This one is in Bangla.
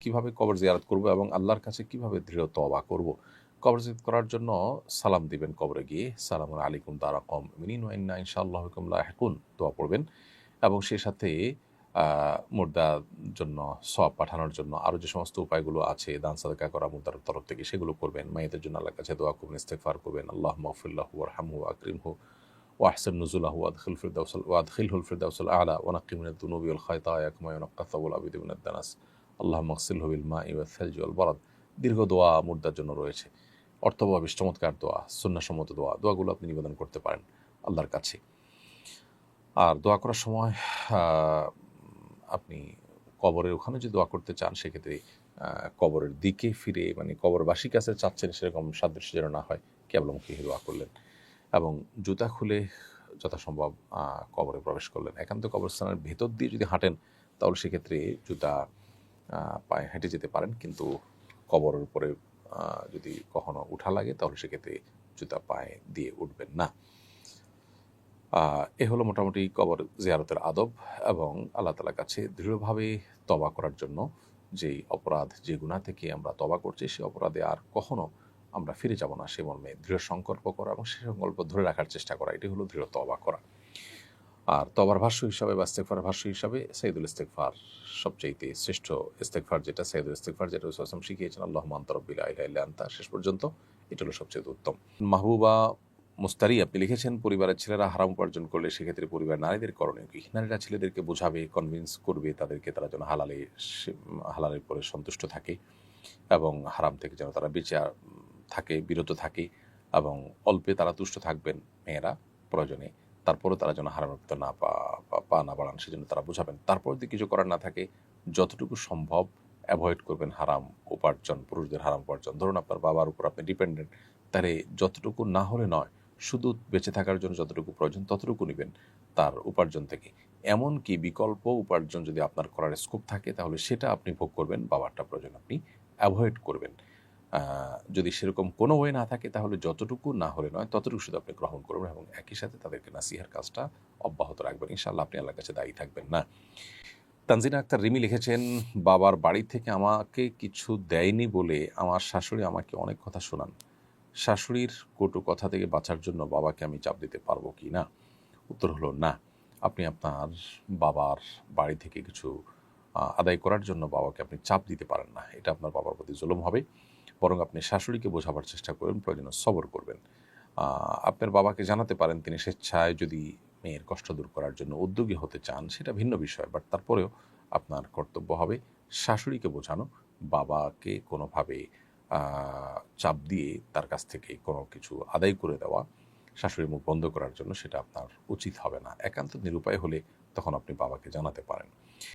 কিভাবে কবর জিয়ারত করব এবং আল্লাহর কাছে কিভাবে দৃঢ় তওবা করব। কবর জিয়ারত করার জন্য সালাম দিবেন কবরে গিয়ে, সালামুন আলাইকুম দারা কওম মুমিনিন ওয়া ইন্না ইনশাআল্লাহু বিকুম লাহিকুন দোয়া পড়বেন এবং সেই সাথে মুর্দার জন্য সওয়াব পাঠানোর জন্য আরও যে সমস্ত উপায়গুলো আছে দান সাদকা করা মুর্দার তরফ থেকে সেগুলো করবেন। মাইয়াতের জন্য আল্লাহর কাছে দোয়া করবেন, ইস্তেগফার করবেন। আল্লাহুম্মা ইগফির লাহু ওয়ারহামহু ওয়াকরিমহু ওয়াহসিন নুজুলাহু ওয়াদখিলহুল ফিরদাউসাল আ'লা ওয়া নাক্কি মিনাদ দুনুবি ওয়াল খাতায়া কামা ইউনাক্কা সাওবুল আবিদি মিনাদ দানাস আল্লাহুম্মা ইগসিলহু বিল মাই ওয়াস সালজি ওয়াল বারাদ। দীর্ঘ দোয়া মুর্দার জন্য রয়েছে, অর্থবহ চমৎকার দোয়া, সুন্নাহসম্মত দোয়া। দোয়াগুলো আপনি নিবেদন করতে পারেন আল্লাহর কাছে। আর দোয়া করার সময় আপনি কবরের ওখানে যদি দোয়া করতে চান সেক্ষেত্রে কবরের দিকে ফিরে, মানে কবরবাসীর কাছে চাচ্ছেন সেরকম সাদৃশ্য যেন না হয়, কেবলমুখী দোয়া করলেন এবং জুতা খুলে যথাসম্ভব কবরে প্রবেশ করলেন। একান্ত কবরস্থানের ভেতর দিয়ে যদি হাঁটেন তাহলে সেক্ষেত্রে জুতা পায়ে হেঁটে যেতে পারেন, কিন্তু কবরের উপরে যদি কখনো উঠা লাগে তাহলে সেক্ষেত্রে জুতা পায়ে দিয়ে উঠবেন না। এ হলো মোটামুটি কবর জিয়ারতের আদব এবং আল্লাহ তাআলার কাছে দৃঢ়ভাবে তওবা করার জন্য, যেই অপরাধ যে গুনাহ থেকে আমরা তওবা করছি সেই অপরাধে আর কখনো আমরা ফিরে যাব না সে মর্মে দৃঢ় সংকল্প করা এবং সেই সংকল্প ধরে রাখার চেষ্টা করা, এটি হলো দৃঢ় তওবা করা। আর তওবার ভাষ্য হিসাবে বা ইস্তেগফারের ভাষ্য হিসাবে সাইয়্যিদুল ইস্তেগফার সবচাইতে শ্রেষ্ঠ ইস্তেগফার, যেটা সাইয়্যিদুল ইস্তেগফার, যেটা রাসূল সাল্লাল্লাহু আলাইহি ওয়াসাল্লাম শিখিয়েছেন, আল্লাহুম্মা আনতা রাব্বি লা ইলাহা ইল্লা আনতা, শেষ পর্যন্ত এটা হলো সবচেয়ে উত্তম। মাহবুবা মুস্তারি আপনি লিখেছেন, পরিবারের ছেলেরা হারাম উপার্জন করলে সেক্ষেত্রে পরিবার নারীদের করণীয় কি? নারীরা ছেলেদেরকে বোঝাবে, কনভিন্স করবে তাদেরকে তারা যেন হালালের পরে সন্তুষ্ট থাকে এবং হারাম থেকে যেন তারা বেঁচে থাকে, বিরত থাকে এবং অল্পে তারা তুষ্ট থাকবেন মেয়েরা প্রয়োজনে, তারপরেও তারা যেন হারামের ভিতর পা না বাড়ান সেজন্য তারা বোঝাবেন। তারপর যদি কিছু করার না থাকে যতটুকু সম্ভব অ্যাভয়েড করবেন হারাম উপার্জন, পুরুষদের হারাম উপার্জন। ধরুন আপনার বাবার উপর আপনি ডিপেন্ডেন্ট, তাহলে যতটুকু না হলে নয়, শুধু বেঁচে থাকার জন্য যতটুকু প্রয়োজন ততটুকু নেবেন তার উপার্জন থেকে। এমনকি বিকল্প উপার্জন যদি আপনার করার স্কোপ থাকে তাহলে সেটা আপনি ভোগ করবেন, বাবারটা প্রয়োজন আপনি অ্যাভয়েড করবেন। যদি সেরকম কোনো ওয়ে না থাকে তাহলে যতটুকু না হলে নয় ততটুকু শুধু আপনি গ্রহণ করবেন এবং একই সাথে তাদেরকে নাসিহার কাজটা অব্যাহত রাখবেন। ইনশাআল্লাহ আপনি আল্লাহর কাছে দায়ী থাকবেন না। তানজিনা আক্তার রিমি লিখেছেন, বাবার বাড়ি থেকে আমাকে কিছু দেয়নি বলে আমার শাশুড়ি আমাকে অনেক কথা শোনান। শাশুড়ির কটু কথা থেকে বাঁচার জন্য বাবাকে আমি চাপ দিতে পারবো কি না? উত্তর হলো না। আপনি আপনার বাবার বাড়ি থেকে কিছু আদায় করার জন্য বাবাকে আপনি চাপ দিতে পারেন না, এটা আপনার বাবার প্রতি জুলুম হবে। বরং আপনি শাশুড়িকে বোঝাবার চেষ্টা করবেন, প্রয়োজনে সবর করবেন। আপনার বাবাকে জানাতে পারেন তিনি স্বেচ্ছায় যদি মেয়ের কষ্ট দূর করার জন্য উদ্যোগী হতে চান, সেটা ভিন্ন বিষয়। বাট তারপরেও আপনার কর্তব্য হবে শাশুড়িকে বোঝানো, বাবাকে কোনোভাবে চাপ দিয়ে তার কাছ থেকে কোনো কিছু আদায় করে দেওয়া, শাশুড়ির মুখ বন্ধ করার জন্য, সেটা আপনার উচিত হবে না। একান্ত নিরুপায় হলে তখন আপনি বাবাকে জানাতে পারেন।